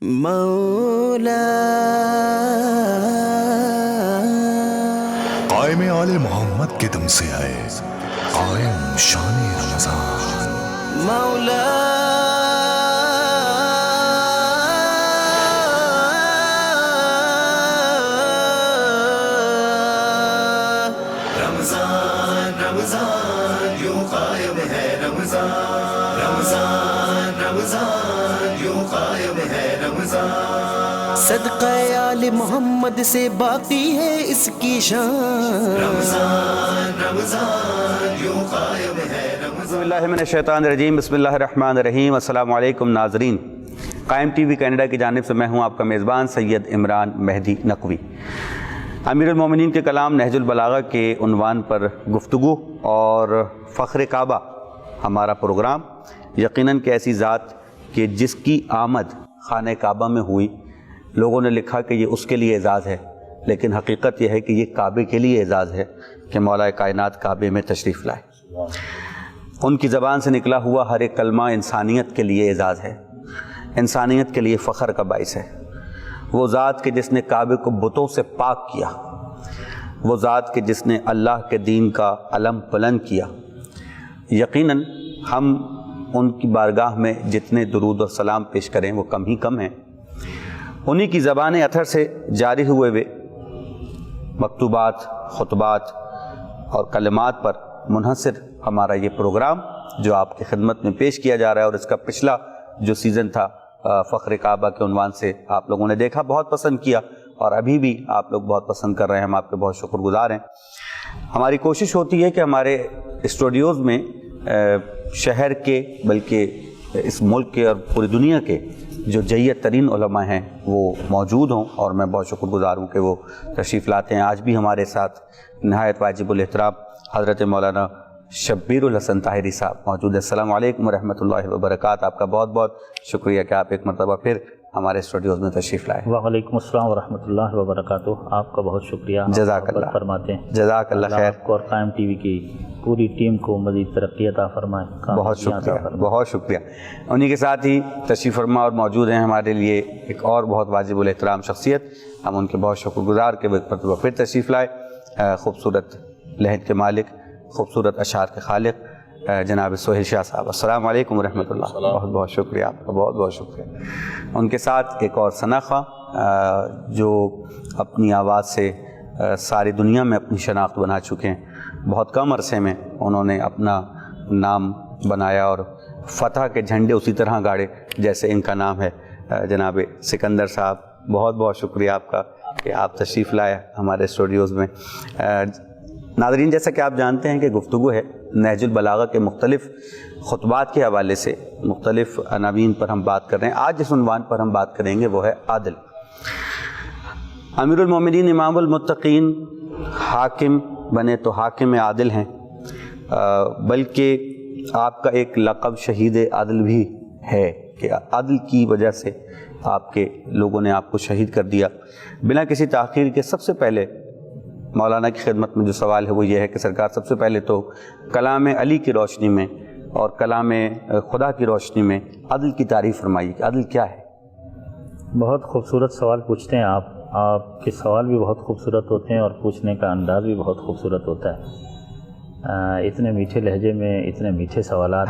مولا قائم آل محمد کے دم سے آئے قائم شان رمضان مولا رمضان رمضان یوں قائم ہے رمضان رمضان رمضان یوں قائم ہے رمضان صدقہ آل محمد سے باقی ہے اس کی شان رمضان رمضان یوں قائم ہے اعوذ باللہ من الشیطان الرجیم بسم اللہ الرحمن الرحیم السلام علیکم ناظرین، قائم ٹی وی کینیڈا کی جانب سے میں ہوں آپ کا میزبان سید عمران مہدی نقوی۔ امیر المومنین کے کلام نہج البلاغہ کے عنوان پر گفتگو اور فخر کعبہ ہمارا پروگرام، یقیناً کہ ایسی ذات کہ جس کی آمد خانہ کعبہ میں ہوئی، لوگوں نے لکھا کہ یہ اس کے لیے اعزاز ہے، لیکن حقیقت یہ ہے کہ یہ کعبے کے لیے اعزاز ہے کہ مولا کائنات کعبے میں تشریف لائے۔ ان کی زبان سے نکلا ہوا ہر ایک کلمہ انسانیت کے لیے اعزاز ہے، انسانیت کے لیے فخر کا باعث ہے۔ وہ ذات کہ جس نے کعبے کو بتوں سے پاک کیا، وہ ذات کہ جس نے اللہ کے دین کا علم بلند کیا، یقیناً ہم ان کی بارگاہ میں جتنے درود و سلام پیش کریں وہ کم ہی کم ہیں۔ انہی کی زبان اطہر سے جاری ہوئے مکتوبات، خطبات اور کلمات پر منحصر ہمارا یہ پروگرام جو آپ کی خدمت میں پیش کیا جا رہا ہے، اور اس کا پچھلا جو سیزن تھا فخر کعبہ کے عنوان سے آپ لوگوں نے دیکھا، بہت پسند کیا، اور ابھی بھی آپ لوگ بہت پسند کر رہے ہیں، ہم آپ کے بہت شکر گزار ہیں۔ ہماری کوشش ہوتی ہے کہ ہمارے اسٹوڈیوز میں شہر کے بلکہ اس ملک کے اور پوری دنیا کے جو جید ترین علماء ہیں وہ موجود ہوں، اور میں بہت شکر گزار ہوں کہ وہ تشریف لاتے ہیں۔ آج بھی ہمارے ساتھ نہایت واجب الاحترام حضرت مولانا شبیر الحسن طاہری صاحب موجود ہیں۔ السلام علیکم ورحمۃ اللہ وبرکاتہ۔ آپ کا بہت بہت شکریہ کہ آپ ایک مرتبہ پھر ہمارے اسٹوڈیوز میں تشریف لائے۔ وعلیکم السلام ورحمۃ اللہ وبرکاتہ۔ آپ کا بہت شکریہ، جزاک اللہ فرماتے ہیں۔ جزاک اللہ خیر۔ آپ کو اور قائم ٹی وی کی پوری ٹیم کو مزید ترقی عطا فرمائے۔ بہت شکریہ، بہت شکریہ۔ انہی کے ساتھ ہی تشریف فرما اور موجود ہیں ہمارے لیے ایک اور بہت واجب الاحترام شخصیت، ہم ان کے بہت شکر گزار کہ وہ ایک مرتبہ پھر تشریف لائے۔ خوبصورت لہن کے مالک، خوبصورت اشعار کے خالق جناب سہیل شاہ صاحب، السلام علیکم ورحمۃ اللہ۔ بہت بہت شکریہ، آپ کا بہت بہت شکریہ۔ ان کے ساتھ ایک اور ثنا خواں جو اپنی آواز سے ساری دنیا میں اپنی شناخت بنا چکے ہیں، بہت کم عرصے میں انہوں نے اپنا نام بنایا اور فتح کے جھنڈے اسی طرح گاڑے جیسے ان کا نام ہے، جناب سکندر صاحب، بہت بہت شکریہ آپ کا کہ آپ تشریف لائے ہمارے اسٹوڈیوز میں۔ ناظرین، جیسا کہ آپ جانتے ہیں کہ گفتگو ہے نہج البلاغہ کے مختلف خطبات کے حوالے سے، مختلف عناوین پر ہم بات کر رہے ہیں۔ آج جس عنوان پر ہم بات کریں گے وہ ہے عادل۔ امیر المومنین امام المتقین حاکم بنے تو حاکم عادل ہیں، بلکہ آپ کا ایک لقب شہید عادل بھی ہے کہ عادل کی وجہ سے آپ کے لوگوں نے آپ کو شہید کر دیا۔ بنا کسی تاخیر کے سب سے پہلے مولانا کی خدمت میں جو سوال ہے وہ یہ ہے کہ سرکار سب سے پہلے تو کلام علی کی روشنی میں اور کلام خدا کی روشنی میں عدل کی تعریف فرمائیے کہ عدل کیا ہے۔ بہت خوبصورت سوال پوچھتے ہیں آپ کے سوال بھی بہت خوبصورت ہوتے ہیں اور پوچھنے کا انداز بھی بہت خوبصورت ہوتا ہے۔ اتنے میٹھے لہجے میں اتنے میٹھے سوالات،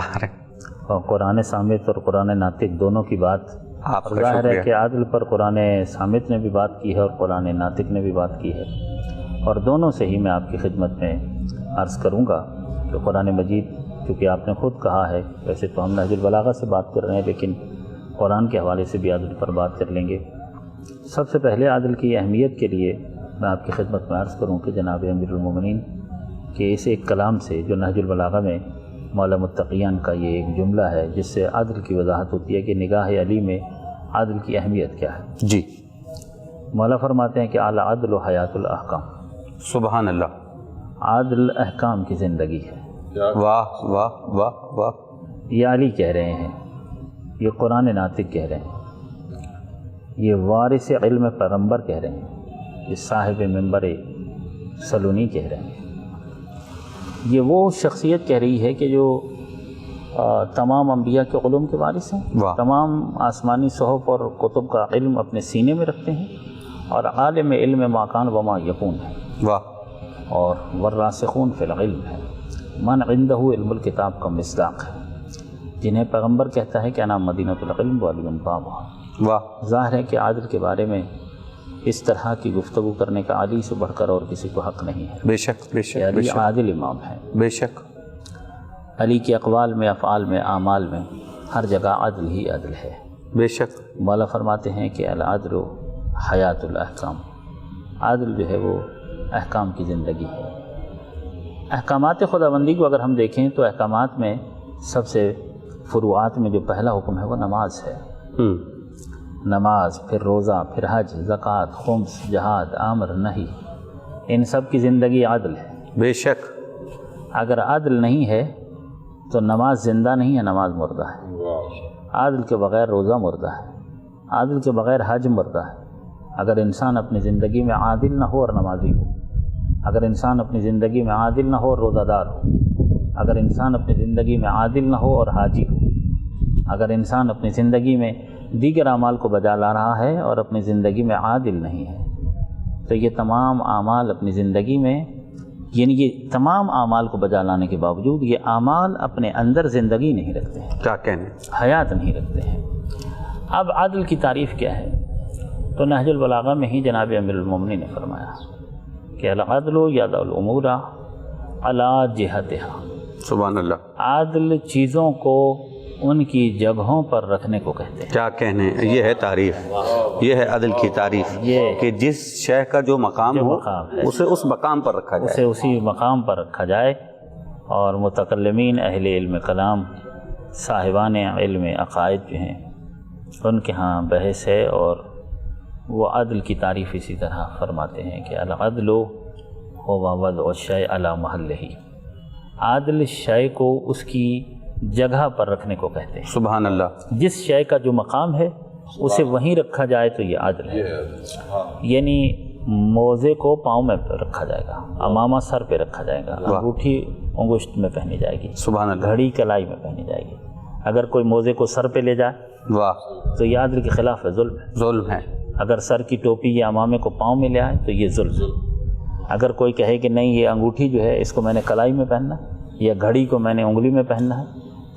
اور قرآن صامت اور قرآن ناطق دونوں کی بات، آپ کا ظاہر ہے شکریہ۔ کہ عادل پر قرآن صامت نے بھی بات کی ہے اور قرآن ناطق نے بھی بات کی ہے، اور دونوں سے ہی میں آپ کی خدمت میں عرض کروں گا کہ قرآن مجید، کیونکہ آپ نے خود کہا ہے، ویسے تو ہم نہج البلاغہ سے بات کر رہے ہیں لیکن قرآن کے حوالے سے بھی عادل پر بات کر لیں گے۔ سب سے پہلے عادل کی اہمیت کے لیے میں آپ کی خدمت میں عرض کروں کہ جناب امیر المومنین کہ اس ایک کلام سے جو نہج البلاغہ میں مولا متقیان کا یہ ایک جملہ ہے جس سے عادل کی وضاحت ہوتی ہے کہ نگاہ علی میں عادل کی اہمیت کیا ہے۔ جی، مولا فرماتے ہیں کہ اعلیٰ عدل و حیات الاحکام، سبحان اللہ، عادل احکام کی زندگی ہے۔ واہ واہ واہ واہ۔ یہ علی کہہ رہے ہیں، یہ قرآن ناطق کہہ رہے ہیں، یہ وارث علم پیغمبر کہہ رہے ہیں، یہ صاحب منبر سلونی کہہ رہے ہیں۔ یہ وہ شخصیت کہہ رہی ہے کہ جو تمام انبیاء کے علوم کے وارث ہیں، واہ۔ تمام آسمانی صحف اور کتب کا علم اپنے سینے میں رکھتے ہیں، اور عالم علم ما کان وما یکون ہے، واہ، اور والراسخون فی العلم ہے، من عنده علم الکتاب کا مصداق ہے، جنہیں پیغمبر کہتا ہے کہ انا مدینۃ العلم وعلی بابها۔ واہ، ظاہر ہے کہ عادل کے بارے میں اس طرح کی گفتگو کرنے کا علی سے بڑھ کر اور کسی کو حق نہیں ہے۔ بے شک بے کہ شک بے علی شک عادل امام ہے، بے شک، علی کے اقوال میں، افعال میں، اعمال میں ہر جگہ عدل ہی عدل ہے۔ بے شک، مولا فرماتے ہیں کہ العدل حیات الاحکام، عدل جو ہے وہ احکام کی زندگی ہے۔ احکامات خداوندی کو اگر ہم دیکھیں تو احکامات میں سب سے فروعات میں جو پہلا حکم ہے وہ نماز ہے۔ نماز، پھر روزہ، پھر حج، زکوٰۃ، خمس، جہاد، امر، نہی، ان سب کی زندگی عدل ہے۔ بے شک، اگر عدل نہیں ہے تو نماز زندہ نہیں ہے، نماز مردہ ہے۔ عدل کے بغیر روزہ مردہ ہے، عدل کے بغیر حج مردہ ہے۔ اگر انسان اپنی زندگی میں عادل نہ ہو اور نمازی ہو، اگر انسان اپنی زندگی میں عادل نہ ہو اور روزہ دار ہو، اگر انسان اپنی زندگی میں عادل نہ ہو اور حاجی ہو، اگر انسان اپنی زندگی میں دیگر اعمال کو بجا لا رہا ہے اور اپنی زندگی میں عادل نہیں ہے، تو یہ تمام اعمال اپنی زندگی میں، یعنی یہ تمام اعمال کو بجا لانے کے باوجود یہ اعمال اپنے اندر زندگی نہیں رکھتے ہیں، کیا کہنے، حیات نہیں رکھتے ہیں۔ اب عدل کی تعریف کیا ہے؟ تو نہج البلاغہ میں ہی جناب امیر المومنین نے فرمایا کہ العدل یضع الامور علی جہتها۔ سبحان اللہ، عدل چیزوں کو ان کی جگہوں پر رکھنے کو کہتے ہیں۔ کیا کہنے، یہ ہے تعریف، یہ ہے عدل کی تعریف، یہ کہ جس شے کا جو مقام ہو مقام ہے اسے اس مقام پر رکھا اسے جائے۔ اسی مقام پر رکھا جائے، اور متکلمین، اہل علم کلام، صاحبان علم عقائد جو ہیں ان کے ہاں بحث ہے، اور وہ عدل کی تعریف اسی طرح فرماتے ہیں کہ العدل هو وضع الشیء علی محلہ۔ عدل شے کو اس کی جگہ پر رکھنے کو کہتے ہیں۔ سبحان اللہ، جس شے کا جو مقام ہے اسے وہیں رکھا جائے تو یہ عدل ہے۔ یعنی موزے کو پاؤں میں رکھا جائے گا، امامہ سر پہ رکھا جائے گا، انگوٹھی انگشت میں پہنی جائے گی، سبحان اللہ، گھڑی کلائی میں پہنی جائے گی۔ اگر کوئی موزے کو سر پہ لے جائے واہ، تو یہ عدل کے خلاف ہے، ظلم ہے۔ ظلم ہے، اگر سر کی ٹوپی یا امامے کو پاؤں میں لے آئے تو یہ ظلم ہے۔ اگر کوئی کہے کہ نہیں یہ انگوٹھی جو ہے اس کو میں نے کلائی میں پہننا ہے، یا گھڑی کو میں نے انگلی میں پہننا ہے،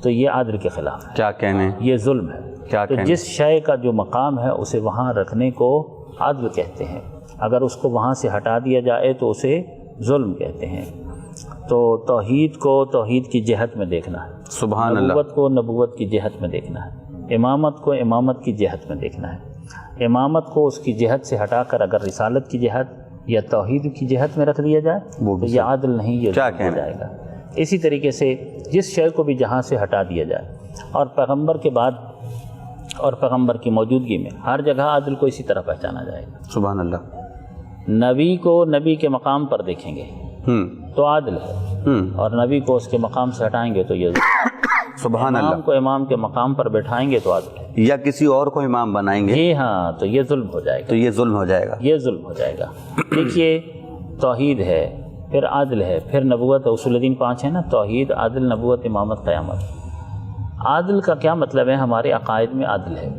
تو یہ عدل کے خلاف ہے، کیا کہنے، یہ ظلم ہے۔ کیا تو کہنے، جس شے کا جو مقام ہے اسے وہاں رکھنے کو عدل کہتے ہیں، اگر اس کو وہاں سے ہٹا دیا جائے تو اسے ظلم کہتے ہیں۔ تو توحید کو توحید کی جہت میں دیکھنا ہے، سبحان اللہ، نبوت کو نبوت کی جہت میں دیکھنا ہے، امامت کو امامت کی جہت میں دیکھنا ہے۔ امامت کو اس کی جہت سے ہٹا کر اگر رسالت کی جہت یا توحید کی جہت میں رکھ دیا جائے وہ تو بھی یہ عادل نہیں، یہ کیا ظلم ہو کہنا، جائے گا۔ اسی طریقے سے جس شے کو بھی جہاں سے ہٹا دیا جائے، اور پیغمبر کے بعد اور پیغمبر کی موجودگی میں ہر جگہ عدل کو اسی طرح پہچانا جائے گا۔ سبحان اللہ، نبی کو نبی کے مقام پر دیکھیں گے تو عادل ہے، اور نبی کو اس کے مقام سے ہٹائیں گے تو یہ ظلم ہے۔ سبحان امام اللہ، کو امام کے مقام پر بٹھائیں گے تو عادل ہے، یا کسی اور کو امام بنائیں گے جی ہاں تو یہ ظلم ہو جائے تو گا، یہ ظلم ہو جائے گا۔ یہ ظلم ہو جائے گا۔ دیکھیے توحید ہے، پھر عدل ہے، پھر نبوت، اصول دین 5 ہے نا، توحید، عدل، نبوت، امامت، قیامت۔ عدل کا کیا مطلب ہے؟ ہمارے عقائد میں عدل ہے،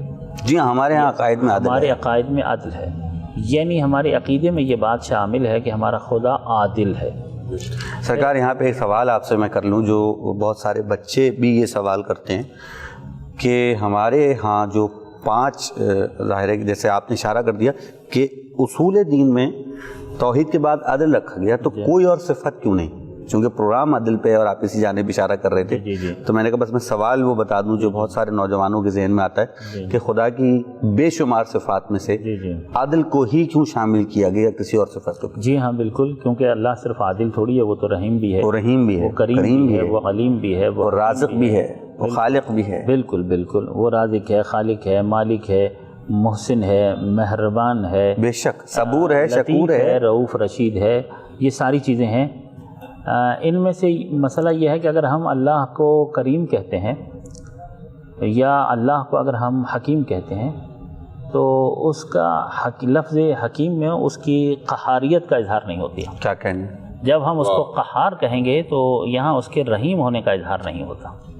جی ہاں، ہمارے ہاں عقائد میں عدل ہمارے ہے۔ عقائد میں عدل ہے، یعنی ہمارے عقیدے میں یہ بات شامل ہے کہ ہمارا خدا عادل ہے۔ سرکار یہاں پہ ایک سوال آپ سے میں کر لوں، جو بہت سارے بچے بھی یہ سوال کرتے ہیں کہ ہمارے ہاں جو 5 ظاہر ہے کہ جیسے آپ نے اشارہ کر دیا کہ اصول دین میں توحید کے بعد عدل رکھا گیا، تو کوئی اور صفت کیوں نہیں؟ چونکہ پروگرام عدل پہ اور آپ اسی جانب اشارہ کر رہے تھے، تو میں نے کہا بس میں سوال وہ بتا دوں جو بہت سارے نوجوانوں کے ذہن میں آتا ہے کہ خدا کی بے شمار صفات میں سے عدل کو ہی کیوں شامل کیا گیا کسی اور صفت کو؟ جی ہاں بالکل، کیونکہ اللہ صرف عادل تھوڑی ہے، وہ تو رحیم بھی ہے، وہ رحیم بھی ہے، وہ کریم بھی ہے، وہ علیم بھی ہے، وہ رازق بھی ہے، وہ خالق بھی ہے۔ بالکل بالکل، وہ رازق ہے، خالق ہے، مالک ہے، محسن ہے، مہربان ہے، بے شک صبور ہے، شکور لطیف ہے، رؤوف رشید ہے، یہ ساری چیزیں ہیں۔ ان میں سے مسئلہ یہ ہے کہ اگر ہم اللہ کو کریم کہتے ہیں یا اللہ کو اگر ہم حکیم کہتے ہیں تو اس کا لفظ حکیم میں اس کی قہاریت کا اظہار نہیں ہوتی ہے۔ کیا کہنے، جب ہم اس کو قہار کہیں گے تو یہاں اس کے رحیم ہونے کا اظہار نہیں ہوتا۔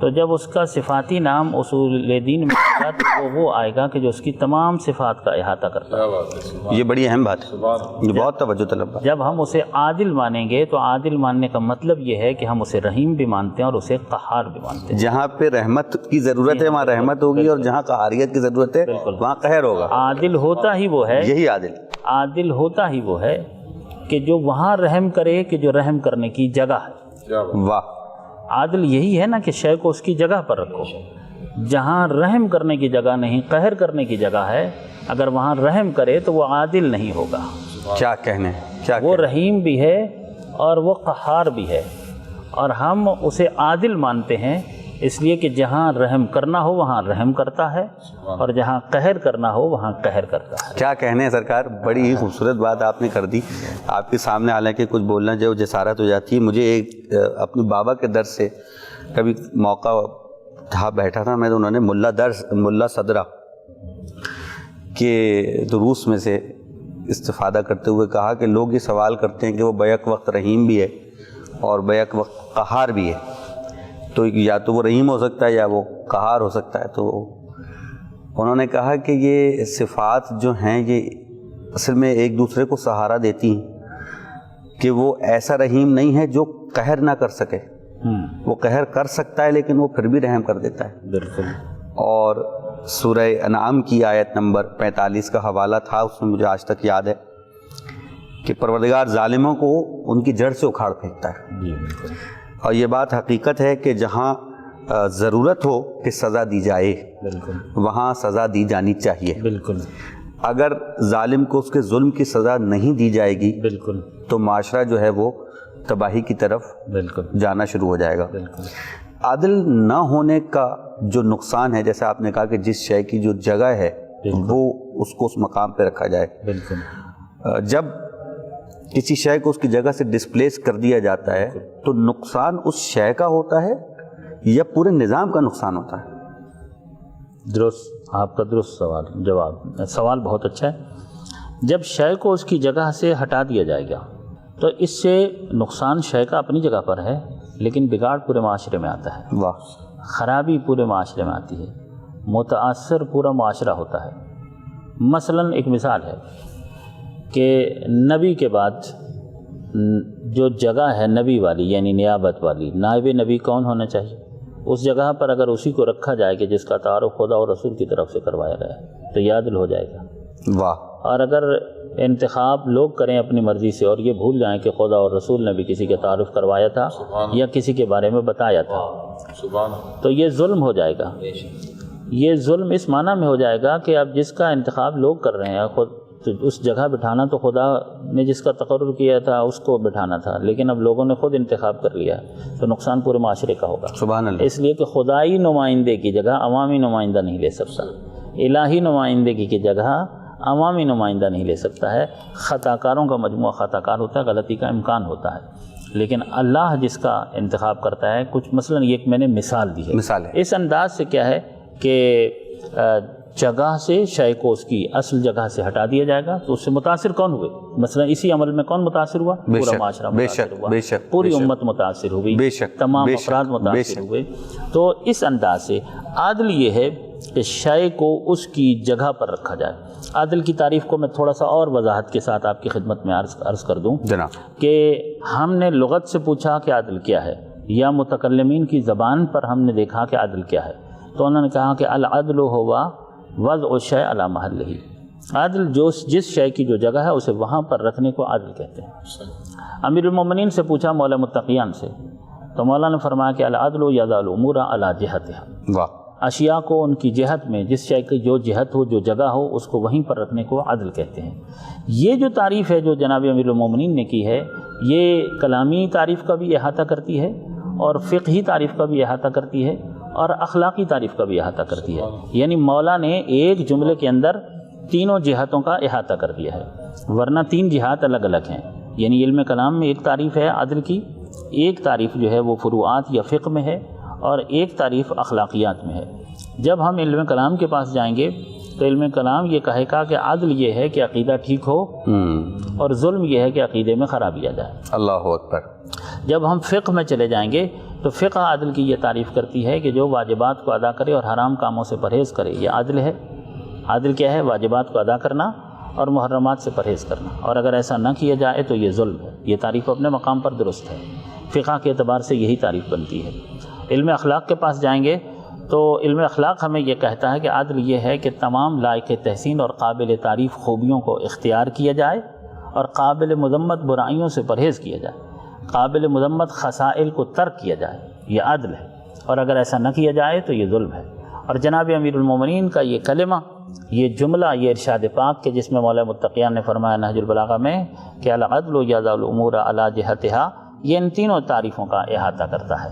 تو جب اس کا صفاتی نام اصول دین میں آئے گا تو وہ آئے گا کہ جو اس کی تمام صفات کا احاطہ کرتا ہے. یہ بڑی اہم بات ہے، یہ بہت توجہ طلب بات. جب ہم اسے عادل مانیں گے تو عادل ماننے کا مطلب یہ ہے کہ ہم اسے رحیم بھی مانتے ہیں اور اسے قہار بھی مانتے ہیں. جہاں پہ رحمت کی ضرورت ہے وہاں رحمت ہوگی، اور جہاں قہاریت کی ضرورت ہے وہاں قہر ہوگا. عادل ہوتا ہی وہ ہے، یہی عادل، عادل ہوتا ہی وہ ہے کہ جو وہاں رحم کرے کہ جو رحم کرنے کی جگہ ہے. واہ. عادل یہی ہے نا کہ شے کو اس کی جگہ پر رکھو. جہاں رحم کرنے کی جگہ نہیں، قہر کرنے کی جگہ ہے، اگر وہاں رحم کرے تو وہ عادل نہیں ہوگا. کیا کہنے، کیا وہ رحیم بھی ہے اور وہ قہار بھی ہے، اور ہم اسے عادل مانتے ہیں اس لیے کہ جہاں رحم کرنا ہو وہاں رحم کرتا ہے، اور جہاں قہر کرنا ہو وہاں قہر کرتا ہے. کیا کہنے ہیں سرکار، بڑی ہی خوبصورت بات آپ نے کر دی. آپ کے سامنے حالانکہ کچھ بولنا جو جسارت ہو جاتی ہے. مجھے ایک اپنے بابا کے درس سے کبھی موقع تھا، بیٹھا تھا میں، تو انہوں نے ملا صدرہ کے دروس میں سے استفادہ کرتے ہوئے کہا کہ لوگ یہ سوال کرتے ہیں کہ وہ بیک وقت رحیم بھی ہے اور بیک وقت قہار بھی ہے، تو یا تو وہ رحیم ہو سکتا ہے یا وہ قہار ہو سکتا ہے. تو انہوں نے کہا کہ یہ صفات جو ہیں یہ اصل میں ایک دوسرے کو سہارا دیتی ہیں، کہ وہ ایسا رحیم نہیں ہے جو قہر نہ کر سکے. وہ قہر کر سکتا ہے لیکن وہ پھر بھی رحم کر دیتا ہے. بالکل. اور سورہ انعام کی آیت نمبر 45 کا حوالہ تھا، اس میں مجھے آج تک یاد ہے کہ پروردگار ظالموں کو ان کی جڑ سے اکھاڑ پھینکتا ہے. جی بالکل. اور یہ بات حقیقت ہے کہ جہاں ضرورت ہو کہ سزا دی جائے بالکل وہاں سزا دی جانی چاہیے. بالکل. اگر ظالم کو اس کے ظلم کی سزا نہیں دی جائے گی بالکل تو معاشرہ جو ہے وہ تباہی کی طرف بالکل جانا شروع ہو جائے گا. بالکل. عادل نہ ہونے کا جو نقصان ہے، جیسے آپ نے کہا کہ جس شے کی جو جگہ ہے وہ اس کو اس مقام پہ رکھا جائے. بالکل. جب کسی شے کو اس کی جگہ سے ڈسپلیس کر دیا جاتا ہے تو نقصان اس شے کا ہوتا ہے یا پورے نظام کا نقصان ہوتا ہے؟ درست، آپ کا درست سوال بہت اچھا ہے. جب شے کو اس کی جگہ سے ہٹا دیا جائے گا تو اس سے نقصان شے کا اپنی جگہ پر ہے، لیکن بگاڑ پورے معاشرے میں آتا ہے. واہ. خرابی پورے معاشرے میں آتی ہے، متاثر پورا معاشرہ ہوتا ہے. مثلاً ایک مثال ہے کہ نبی کے بعد جو جگہ ہے نبی والی یعنی نیابت والی، نائب نبی کون ہونا چاہیے؟ اس جگہ پر اگر اسی کو رکھا جائے کہ جس کا تعارف خدا اور رسول کی طرف سے کروایا گیا ہے تو یہ عادل ہو جائے گا. واہ. اور اگر انتخاب لوگ کریں اپنی مرضی سے اور یہ بھول جائیں کہ خدا اور رسول نے بھی کسی کا تعارف کروایا تھا یا کسی کے بارے میں بتایا تھا، تو یہ ظلم ہو جائے گا. یہ ظلم اس معنی میں ہو جائے گا کہ اب جس کا انتخاب لوگ کر رہے ہیں خود تو اس جگہ بٹھانا تو خدا نے جس کا تقرر کیا تھا اس کو بٹھانا تھا، لیکن اب لوگوں نے خود انتخاب کر لیا تو نقصان پورے معاشرے کا ہوگا. سبحان اللہ. اس لیے کہ خدائی نمائندے کی جگہ عوامی نمائندہ نہیں لے سکتا، الہی نمائندگی کی جگہ عوامی نمائندہ نہیں لے سکتا ہے. خطا کاروں کا مجموعہ خطا کار ہوتا ہے، غلطی کا امکان ہوتا ہے، لیکن اللہ جس کا انتخاب کرتا ہے کچھ. مثلاً یہ میں نے مثال دی ہے، مثال ہے. اس انداز سے کیا ہے کہ جگہ سے شے کو اس کی اصل جگہ سے ہٹا دیا جائے گا تو اس سے متاثر کون ہوئے؟ مثلا اسی عمل میں کون متاثر ہوا؟ پورا معاشرہ متاثر ہوا، پوری امت متاثر ہوئی، تمام افراد متاثر ہوئے. تو اس انداز سے عادل یہ ہے کہ شے کو اس کی جگہ پر رکھا جائے. عادل کی تعریف کو میں تھوڑا سا اور وضاحت کے ساتھ آپ کی خدمت میں عرض کر دوں جناب کہ ہم نے لغت سے پوچھا کہ عادل کیا ہے، یا متکلمین کی زبان پر ہم نے دیکھا کہ عادل کیا ہے، تو انہوں نے کہا کہ العدل ہوا وضع الشیء علی محلہ. عادل جس شے کی جو جگہ ہے اسے وہاں پر رکھنے کو عادل کہتے ہیں. امیر المومنین سے پوچھا مولا متقیان سے، تو مولا نے فرمایا کہ العدل یضع الامور علی جہتها. واہ. اشیاء کو ان کی جہت میں، جس شے کی جو جہت ہو، جو جگہ ہو، اس کو وہیں پر رکھنے کو عدل کہتے ہیں. یہ جو تعریف ہے جو جناب امیر المومنین نے کی ہے، یہ کلامی تعریف کا بھی احاطہ کرتی ہے اور فقہی تعریف کا بھی احاطہ کرتی ہے اور اخلاقی تعریف کا بھی احاطہ کرتی ہے. یعنی مولا نے ایک جملے کے اندر تینوں جہتوں کا احاطہ کر دیا ہے، ورنہ تین جہات الگ الگ ہیں. یعنی علم کلام میں ایک تعریف ہے عدل کی، ایک تعریف جو ہے وہ فروعات یا فقہ میں ہے، اور ایک تعریف اخلاقیات میں ہے. جب ہم علم کلام کے پاس جائیں گے تو علم کلام یہ کہے گا کہ عدل یہ ہے کہ عقیدہ ٹھیک ہو اور ظلم یہ ہے کہ عقیدے میں خرابی آ جائے. اللہ اکبر. جب ہم فقہ میں چلے جائیں گے تو فقہ عدل کی یہ تعریف کرتی ہے کہ جو واجبات کو ادا کرے اور حرام کاموں سے پرہیز کرے یہ عدل ہے۔ عدل کیا ہے؟ واجبات کو ادا کرنا اور محرمات سے پرہیز کرنا، اور اگر ایسا نہ کیا جائے تو یہ ظلم ہے۔ یہ تعریف اپنے مقام پر درست ہے، فقہ کے اعتبار سے یہی تعریف بنتی ہے۔ علم اخلاق کے پاس جائیں گے تو علم اخلاق ہمیں یہ کہتا ہے کہ عدل یہ ہے کہ تمام لائق تحسین اور قابل تعریف خوبیوں کو اختیار کیا جائے اور قابل مذمت برائیوں سے پرہیز کیا جائے، قابل مذمت خصائل کو ترک کیا جائے، یہ عدل ہے، اور اگر ایسا نہ کیا جائے تو یہ ظلم ہے۔ اور جناب امیر المومنین کا یہ کلمہ، یہ جملہ، یہ ارشاد پاک کہ جس میں مولا متقیان نے فرمایا نہج البلاغہ میں کہ العدل یضع الامور علی جہتہا، یہ ان تینوں تعریفوں کا احاطہ کرتا ہے،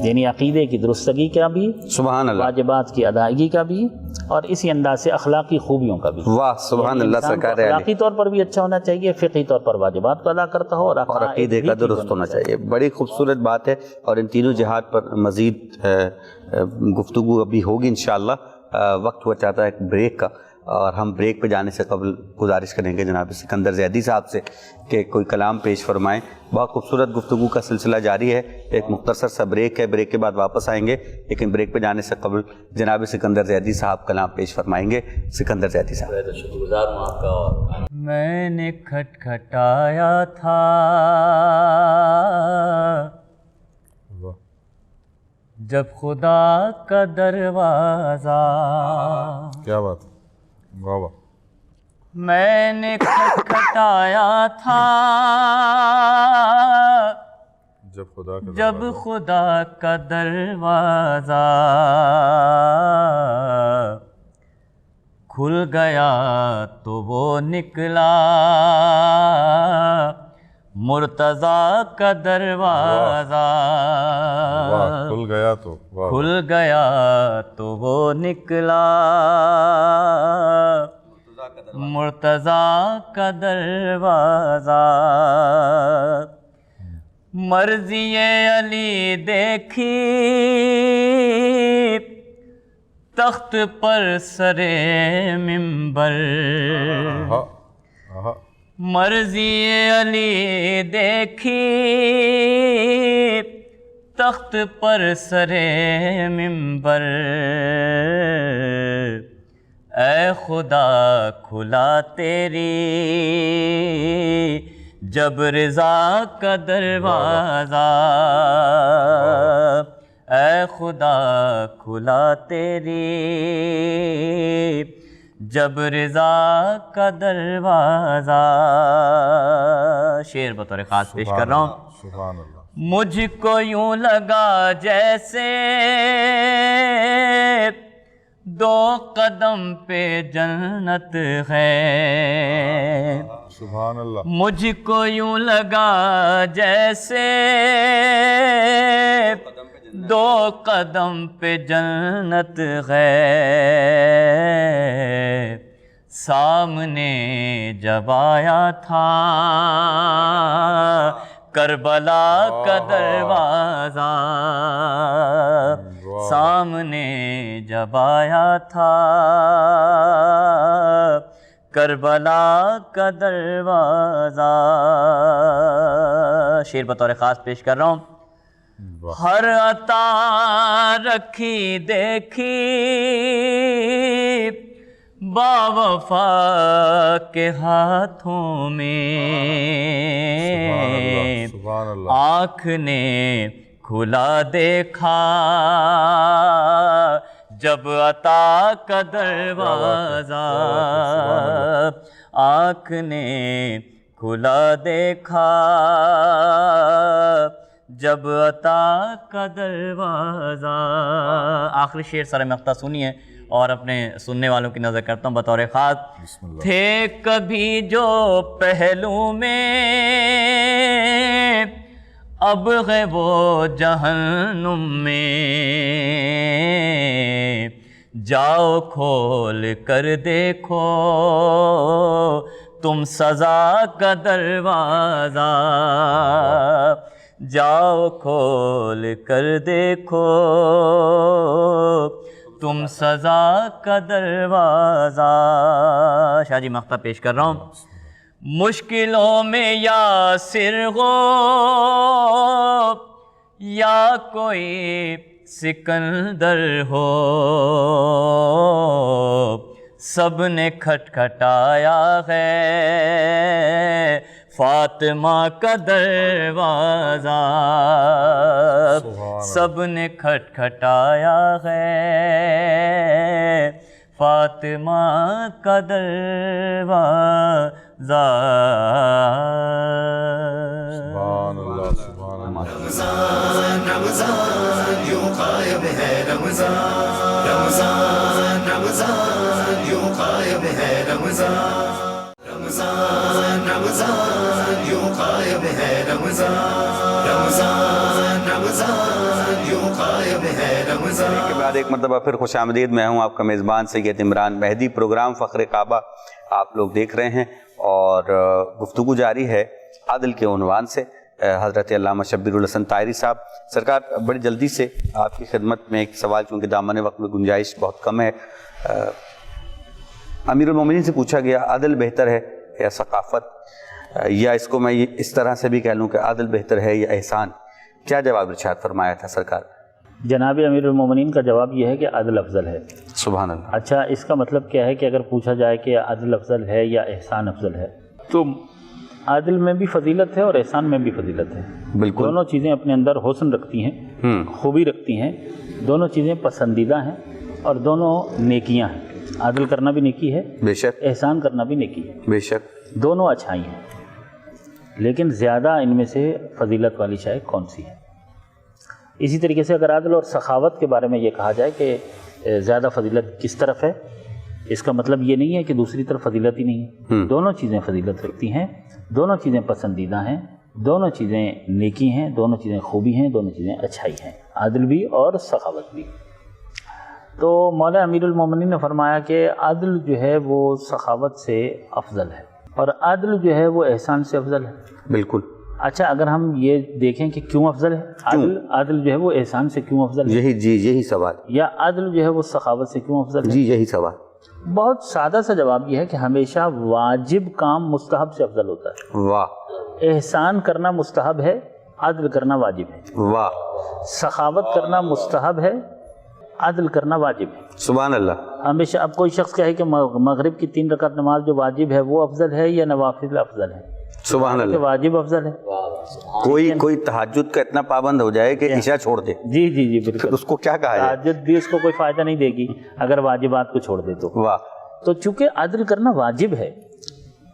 یعنی عقیدے کی درستگی کا بھی، سبحان اللہ، واجبات کی ادائیگی کا بھی، اور اسی انداز سے اخلاقی خوبیوں کا بھی۔ واہ سبحان اللہ، سرکار عالی، اخلاقی طور پر بھی اچھا ہونا چاہیے، فقہی طور پر واجبات کو ادا کرتا ہو، اور عقیدے کا درست ہونا چاہیے۔ بڑی خوبصورت بات ہے، اور ان تینوں جہات پر مزید گفتگو ابھی ہوگی انشاءاللہ۔ وقت ہوا چاہتا ہے ایک بریک کا، اور ہم بریک پہ جانے سے قبل گزارش کریں گے جناب سکندر زیدی صاحب سے کہ کوئی کلام پیش فرمائیں۔ بہت خوبصورت گفتگو کا سلسلہ جاری ہے، ایک مختصر سا بریک ہے، بریک کے بعد واپس آئیں گے، لیکن بریک پہ جانے سے قبل جناب سکندر زیدی صاحب کلام پیش فرمائیں گے۔ سکندر زیدی صاحب۔ شکر گزار ہوں آپ کا۔ میں نے کھٹکھٹایا تھا جب خدا کا دروازہ، کیا بات، واہ واہ، میں نے کھٹکھٹایا تھا جب خدا کا دروازہ کھل گیا تو وہ نکلا مرتضیٰ کا دروازہ، کھل گیا تو کھل گیا تو وہ نکلا مرتضیٰ کا دروازہ، مرضی علی دیکھی تخت پر سرے منبر، مرضی علی دیکھی تخت پر سرے منبر، اے خدا کھلا تیری جب رضا کا دروازہ، اے خدا کھلا تیری جب رضا کا دروازہ۔ شعر بطور خاص پیش کر رہا ہوں۔ سبحان اللہ۔ مجھ کو یوں لگا جیسے دو قدم پہ جنت ہے، سبحان اللہ۔ مجھ کو یوں لگا جیسے دو قدم پہ جنت ہے، سامنے جب آیا تھا کربلا کا دروازہ، سامنے جب آیا تھا کربلا کا دروازہ۔ شعر بطور خاص پیش کر رہا ہوں۔ ہر عطا رکھی دیکھی باوفا کے ہاتھوں میں، سبحان اللہ۔ آنکھ نے کھلا دیکھا جب عطا کا دروازہ، آنکھ نے کھلا دیکھا جب عطا کا دروازہ۔ آخری شعر سر مقطع سنیے اور اپنے سننے والوں کی نظر کرتا ہوں بطور خاص۔ تھے کبھی جو پہلو میں اب ہے وہ جہنم میں، جاؤ کھول کر دیکھو تم سزا کا دروازہ، جاؤ کھول کر دیکھو تم سزا کا دروازہ۔ شاہ جی مقطع پیش کر رہا ہوں۔ مشکلوں میں یاسر ہو یا کوئی سکندر ہو، سب نے کھٹکھٹایا ہے فاطمہ کا دروازہ، سب نے کھٹکھٹایا ہے فاطمہ کا دروازہ۔ سبحان اللہ سبحان اللہ۔ رمضان رمضان یوں قائم ہے رمضان، رمضان رمضان یوں قائم ہے رمضان، رمضان رمضان یوں قائم ہے رمضان، رمضان رمضان یوں قائم ہے رمضان۔ کے بعد ایک مرتبہ پھر خوش آمدید، میں ہوں آپ کا میزبان سید عمران مہدی۔ پروگرام فخر کعبہ آپ لوگ دیکھ رہے ہیں اور گفتگو جاری ہے عدل کے عنوان سے۔ حضرت علامہ شبیر الحسن طاہری صاحب، سرکار بڑی جلدی سے آپ کی خدمت میں ایک سوال، چونکہ دامن وقت میں گنجائش بہت کم ہے۔ امیر المومنین سے پوچھا گیا عدل بہتر ہے یا ثقافت، یا اس کو میں اس طرح سے بھی کہہ لوں کہ عدل بہتر ہے یا احسان، کیا جواب ارشاد فرمایا تھا سرکار؟ جناب امیر المومنین کا جواب یہ ہے کہ عدل افضل ہے۔ سبحان اللہ۔ اچھا، اس کا مطلب کیا ہے کہ اگر پوچھا جائے کہ عدل افضل ہے یا احسان افضل ہے، تو عدل میں بھی فضیلت ہے اور احسان میں بھی فضیلت ہے۔ بالکل، دونوں چیزیں اپنے اندر حسن رکھتی ہیں، خوبی رکھتی ہیں، دونوں چیزیں پسندیدہ ہیں اور دونوں نیکیاں ہیں۔ عدل کرنا بھی نیکی ہے، بے شک احسان کرنا بھی نیکی ہے، بے شک۔ دونوں اچھائی ہیں، لیکن زیادہ ان میں سے فضیلت والی شے کون سی ہے؟ اسی طریقے سے اگر عدل اور سخاوت کے بارے میں یہ کہا جائے کہ زیادہ فضیلت کس طرف ہے، اس کا مطلب یہ نہیں ہے کہ دوسری طرف فضیلت ہی نہیں ہے۔ دونوں چیزیں فضیلت رکھتی ہیں، دونوں چیزیں پسندیدہ ہیں، دونوں چیزیں نیکی ہیں، دونوں چیزیں خوبی ہیں، دونوں چیزیں اچھائی ہیں، عدل بھی اور سخاوت بھی۔ تو مولا امیر المومنین نے فرمایا کہ عدل جو ہے وہ سخاوت سے افضل ہے اور عدل جو ہے وہ احسان سے افضل ہے۔ بالکل۔ اچھا، اگر ہم یہ دیکھیں کہ کیوں افضل ہے عدل جو ہے وہ احسان سے کیوں افضل ہے، یہی سوال، یا عدل جو ہے وہ سخاوت سے کیوں افضل ہے؟ جی یہی سوال۔ بہت سادہ سا جواب یہ ہے کہ ہمیشہ واجب کام مستحب سے افضل ہوتا ہے۔ واہ احسان کرنا مستحب ہے، عدل کرنا واجب ہے۔ واہ، سخاوت کرنا مستحب ہے، عدل کرنا واجب ہے۔ سبحان اللہ۔ ہمیشہ اب کوئی شخص کہے کہ مغرب کی 3 رکعت نماز جو واجب ہے وہ افضل ہے یا نوافل افضل ہے؟ سبحان کہ اللہ۔ واجب افضل ہے۔ کوئی تہجد کا اتنا پابند ہو جائے کہ عشاء چھوڑ دے، جی جی جی پھر بالکل، اس کو کیا کہا جائے؟ تہجد بھی اس کو کوئی فائدہ نہیں دے گی اگر واجبات کو چھوڑ دے تو۔ واہ، تو چونکہ عدل کرنا واجب ہے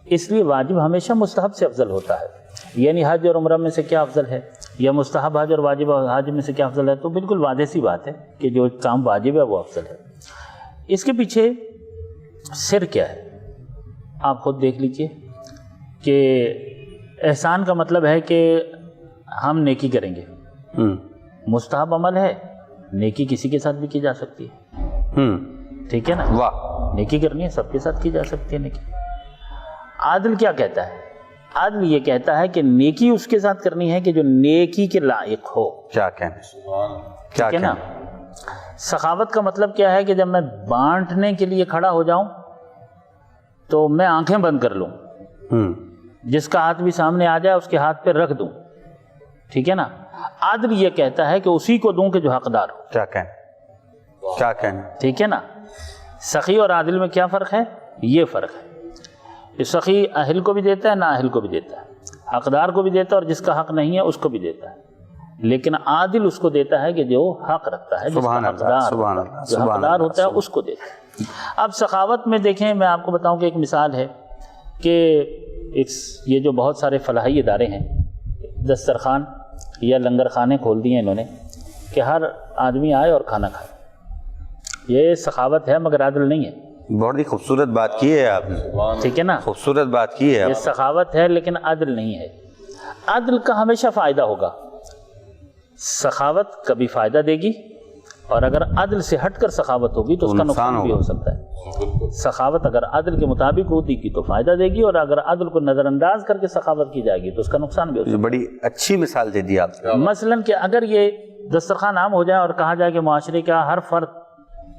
اس لیے واجب ہمیشہ مستحب سے افضل ہوتا ہے۔ یعنی حج اور عمرہ میں سے کیا افضل ہے، یا مستحب حج اور واجب حج میں سے کیا افضل ہے، تو بالکل واضح سی بات ہے کہ جو کام واجب ہے وہ افضل ہے۔ اس کے پیچھے سر کیا ہے آپ خود دیکھ لیجئے کہ احسان کا مطلب ہے کہ ہم نیکی کریں گے، مستحب عمل ہے، نیکی کسی کے ساتھ بھی کی جا سکتی ہے، ٹھیک ہے نا؟ واہ، نیکی کرنی ہے سب کے ساتھ کی جا سکتی ہے نیکی۔ عادل کیا کہتا ہے؟ عادل یہ کہتا ہے کہ نیکی اس کے ساتھ کرنی ہے کہ جو نیکی کے لائق ہو، کیا کہنا، کیا ٹھیک ہے نا؟ کہنا۔ سخاوت کا مطلب کیا ہے کہ جب میں بانٹنے کے لیے کھڑا ہو جاؤں تو میں آنکھیں بند کر لوں، جس کا ہاتھ بھی سامنے آ جائے اس کے ہاتھ پہ رکھ دوں، ٹھیک ہے نا؟ عادل یہ کہتا ہے کہ اسی کو دوں کہ جو حقدار ہو، کیا کہنا، کیا کہنا۔ ٹھیک ہے نا؟ سخی اور عادل میں کیا فرق ہے؟ یہ فرق ہے کہ سخی اہل کو بھی دیتا ہے، نااہل کو بھی دیتا ہے، حقدار کو بھی دیتا ہے اور جس کا حق نہیں ہے اس کو بھی دیتا ہے، لیکن عادل اس کو دیتا ہے کہ جو حق رکھتا ہے، جس کا سبحان اللہ، حقدار سبحان ہوتا ہے، اللہ، جو سبحان حقدار اللہ، ہوتا ہے اس کو دیتا ہے۔ اب سخاوت میں دیکھیں، میں آپ کو بتاؤں کہ ایک مثال ہے کہ یہ جو بہت سارے فلاحی ادارے ہیں، دسترخوان یا لنگر خانے کھول دیے انہوں نے کہ ہر آدمی آئے اور کھانا کھائے، یہ سخاوت ہے مگر عدل نہیں ہے۔ بہت ہی خوبصورت بات کی ہے آپ نے، ٹھیک ہے نا؟ خوبصورت بات کی ہے یہ آپ۔ سخاوت ہے لیکن عدل نہیں ہے۔ عدل کا ہمیشہ فائدہ ہوگا، سخاوت کبھی فائدہ دے گی، اور اگر عدل سے ہٹ کر سخاوت ہوگی تو اس کا نقصان بھی ہو سکتا ہے۔ سخاوت اگر عدل کے مطابق ہوتی کی تو فائدہ دے گی، اور اگر عدل کو نظر انداز کر کے سخاوت کی جائے گی تو اس کا نقصان بھی ہو سکتا بڑی اچھی مثال دے دی آپ نے۔ ہے۔ مثلاً کہ اگر یہ دسترخوان عام ہو جائے اور کہا جائے کہ معاشرے کا ہر فرد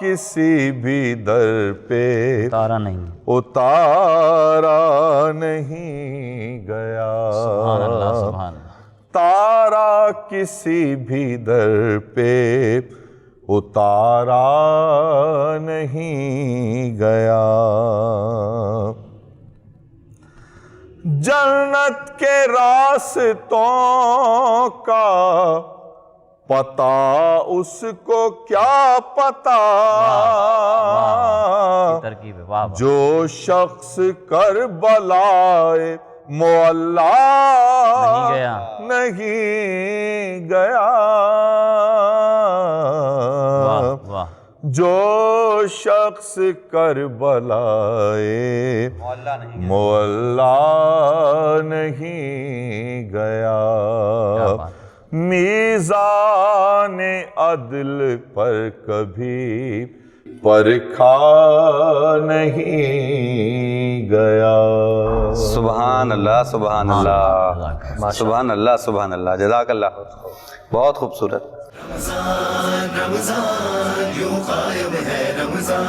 کسی بھی در پہ تارا نہیں اتارا نہیں گیا، سبحان اللہ سبحان اللہ، تارا کسی بھی در پہ اتارا نہیں گیا، جنت کے راستوں کا پتہ اس کو کیا پتا، ترکیب ہے، واہ واہ، جو شخص کربلائے معلیٰ نہیں گیا، نہیں گیا، واہ واہ، جو شخص کربلائے معلیٰ نہیں گیا، کیا بات، میزان عدل پر کبھی پرکھا نہیں گیا۔ سبحان اللہ سبحان اللہ سبحان اللہ سبحان اللہ، جزاک اللہ، بہت خوبصورت۔ رمضان رمضان یوں قائم ہے رمضان،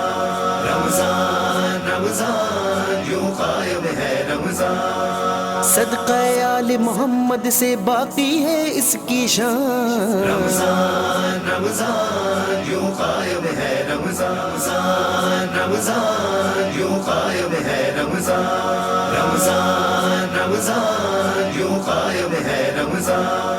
رمضان رمضان یوں قائم ہے رمضان، صدقہ آل محمد سے باقی ہے اس کی شان، رمضان رمضان یوں قائم ہے رمضان، رمضان یوں قائم ہے رمضان، رمضان رمضان یوں قائم ہے رمضان۔